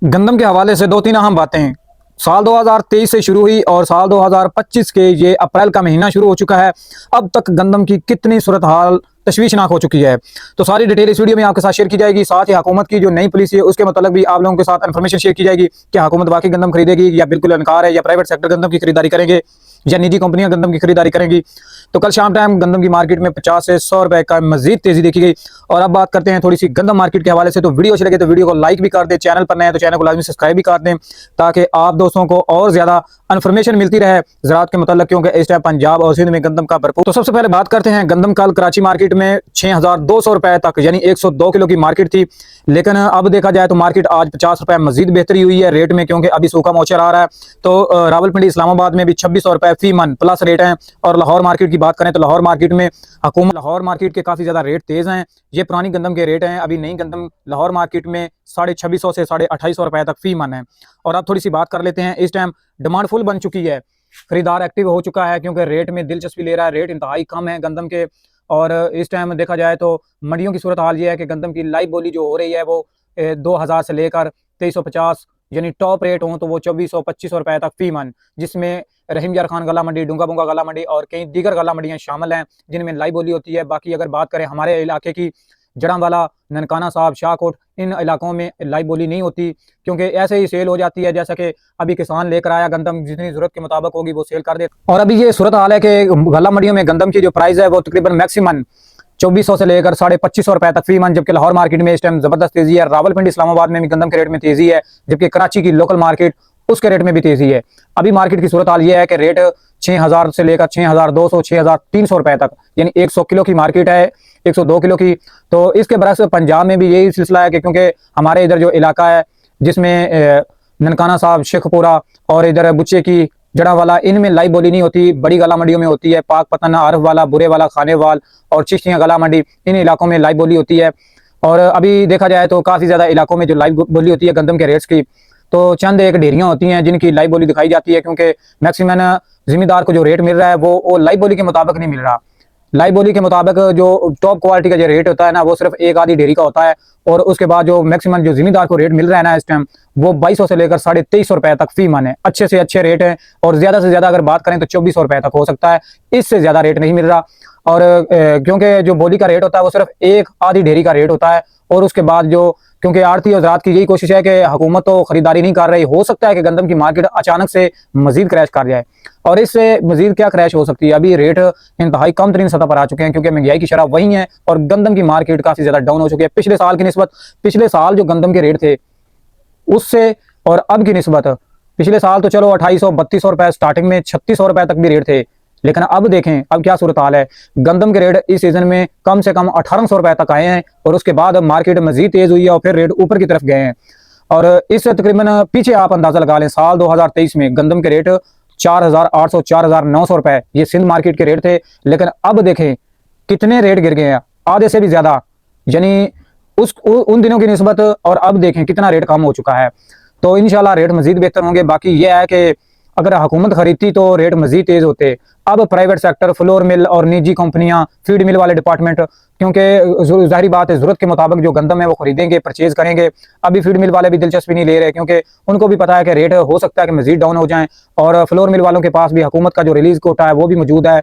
गंदम के हवाले से दो तीन अहम बातें साल 2023 से शुरू हुई और साल 2025 के ये अप्रैल का महीना शुरू हो चुका है। अब तक गंदम की कितनी सूरत हाल तशवीशनाक हो चुकी है, तो सारी डिटेल इस वीडियो में आपके साथ शेयर की जाएगी। साथ ही हुकूमत की जो नई पॉलिसी है उसके मतलब भी आप लोगों के साथ इन्फॉर्मेशन शेयर की जाएगी कि हुकूमत वाकई गंदम खरीदेगी या बिल्कुल इनकार है, या प्राइवेट सेक्टर गंदम की खरीदारी करेंगे या निजी कंपनियां गंदम की खरीदारी करेंगी। तो कल शाम टाइम गंदम की मार्केट में 50 से 100 रुपए का मजीद तेजी देखी गई। और अब बात करते हैं थोड़ी सी गंदम मार्केट के हवाले से। तो वीडियो अच्छी लगे तो वीडियो को लाइक भी कर दें, चैनल पर नए हैं तो चैनल को लाजमी सब्सक्राइब भी कर दें ताकि आप दोस्तों को और ज्यादा इन्फॉर्मेशन मिलती रहे ज़राअत के मतलब, क्योंकि इस टाइम पंजाब और सिंध में गंदम का भरपूर। तो सबसे पहले बात करते हैं गंदम कल कराची मार्केट में 6200 रुपए तक यानी 102 किलो की मार्केट थी, लेकिन अब देखा जाए तो मार्केट आज 50 रुपए मजीद बेहतरी हुई है रेट में, क्योंकि अभी सूखा मौचर आ रहा है। तो रावलपिंडी इस्लामाबाद में भी 2600 रुपए फी मन प्लस रेट है। और लाहौर मार्केट की बात करें तो लाहौर मार्केट में हुकूमत लाहौर मार्केट के काफी ज्यादा रेट तेज हैं। ये पुरानी गंदम के रेट हैं। अभी नई गंदम लाहौर मार्केट में 2650 से 2850 रुपए तक फी मन है। और अब थोड़ी सी बात कर लेते हैं, इस टाइम डिमांड फुल बन चुकी है, खरीदार एक्टिव हो चुका है क्योंकि रेट में दिलचस्पी ले रहा है। रेट इंतहाई कम है गंदम के। और इस टाइम देखा जाए तो मंडियों की सूरत हाल ये है कि गंदम की लाइव बोली जो हो रही है वो 2000 से लेकर 2350 यानी टॉप रेट हो तो वो 2400-2500 रुपए तक फी मन, जिसमें रहीम यार खान गला मंडी, डूंगा बुंगा गला मंडी और कई दीगर गला मंडियां शामिल हैं जिनमें लाइव बोली होती है। बाकी अगर बात करें हमारे इलाके की, जड़ांवाला, ननकाना साहब, शाहकोट, इन इलाकों में लाइव बोली नहीं होती क्योंकि ऐसे ही सेल हो जाती है। जैसा कि अभी किसान लेकर आया गंदम जितनी जरूरत के मुताबिक होगी वो सेल कर दे। और अभी ये सूरत हाल है कि गला मंडियों में गंदम की जो प्राइस है वो तकरीबन मैक्सिमम 2400 से लेकर 2550 रुपए तक फी मन, जबकि लाहौर मार्केट में इस टाइम जबरदस्त तेजी है। रावलपिंडी इस्लामाबाद में भी गंदम के रेट में तेजी है, जबकि कराची की लोकल मार्केट उसके रेट में भी तेजी है। अभी मार्केट की सूरत हाल यह है कि रेट 6000 से लेकर 6200 6300 रुपए तक यानी 100 किलो की मार्केट है, 102 किलो की। तो इसके बरस पंजाब में भी यही सिलसिला है कि क्योंकि हमारे इधर जो इलाका है जिसमें ननकाना साहब, शेखपुरा और इधर बुच्चे की, जड़ांवाला, इनमें लाइव बोली नहीं होती, बड़ी गला मंडियों में होती है। पाक पतन, आरफ वाला, बुरे वाला, खानेवाल और चिश्तियाँ गला मंडी, इन इलाकों में लाइव बोली होती है। और अभी देखा जाए तो काफ़ी ज़्यादा इलाकों में जो लाइव बोली होती है गंदम के रेट्स की, तो चंद एक डेयरियाँ होती हैं जिनकी लाइव बोली दिखाई जाती है, क्योंकि मैक्सिमम जिम्मेदार को जो रेट मिल रहा है वो लाइव बोली के मुताबिक नहीं मिल रहा। लाइव बोली के मुताबिक जो टॉप क्वालिटी का जो रेट होता है ना वो सिर्फ एक आधी डेयरी का होता है, और उसके बाद जो मैक्सिमम जो जिम्मेदार को रेट मिल रहा है ना इस टाइम वो 2200 से लेकर 2350 रुपए तक फी मन है। अच्छे से अच्छे रेट है, और ज्यादा से ज्यादा अगर बात करें तो 2400 रुपए तक हो सकता है, इससे ज्यादा रेट नहीं मिल रहा। और क्योंकि जो बोली का रेट होता है वो सिर्फ एक आधी डेयरी का रेट होता है, और उसके बाद जो क्योंकि आड़ती और ज़राअत की यही कोशिश है कि हुकूमत तो खरीदारी नहीं कर रही, हो सकता है कि गंदम की मार्केट अचानक से मजीद क्रैश कर जाए। और इससे मजीद क्या क्रैश हो सकती है, अभी रेट इंतहाई कम तरीन सतह पर आ चुके हैं क्योंकि महंगाई की शरह वही है और गंदम की मार्केट काफ़ी ज़्यादा डाउन हो चुकी है पिछले साल की निस्बत। पिछले साल जो गंदम के रेट थे उससे और अब की निस्बत, पिछले साल तो चलो 2800-3200 रुपए स्टार्टिंग में, 3600 रुपए तक भी रेट थे, लेकिन अब देखें अब क्या सूरत हाल है। गंदम के रेट इस सीजन में कम से कम 1800 रुपए तक आए हैं, और उसके बाद मार्केट मजीद तेज हुई है और फिर रेट ऊपर की तरफ गए हैं। और इससे तकरीबन पीछे आप अंदाजा लगा लें, साल 2023 में गंदम के रेट 4800 4900 रुपए ये सिंध मार्केट के रेट थे, लेकिन अब देखें कितने रेट गिर गए हैं, आधे से भी ज्यादा, यानी उन दिनों की निस्बत। और अब देखें कितना रेट कम हो चुका है। तो इंशाल्लाह रेट मजीद बेहतर होंगे। बाकी यह है कि अगर हुकूमत खरीदती तो रेट मजीद तेज होते। अब प्राइवेट सेक्टर, फ्लोर मिल और निजी कंपनियां, फीड मिल वाले डिपार्टमेंट, क्योंकि जाहिर बात है जरूरत के मुताबिक जो गंदम है वो खरीदेंगे, परचेज करेंगे। अभी फीड मिल वाले भी दिलचस्पी नहीं ले रहे क्योंकि उनको भी पता है कि रेट हो सकता है कि मजीद डाउन हो जाए, और फ्लोर मिल वालों के पास भी हुकूमत का जो रिलीज कोटा है वो भी मौजूद है।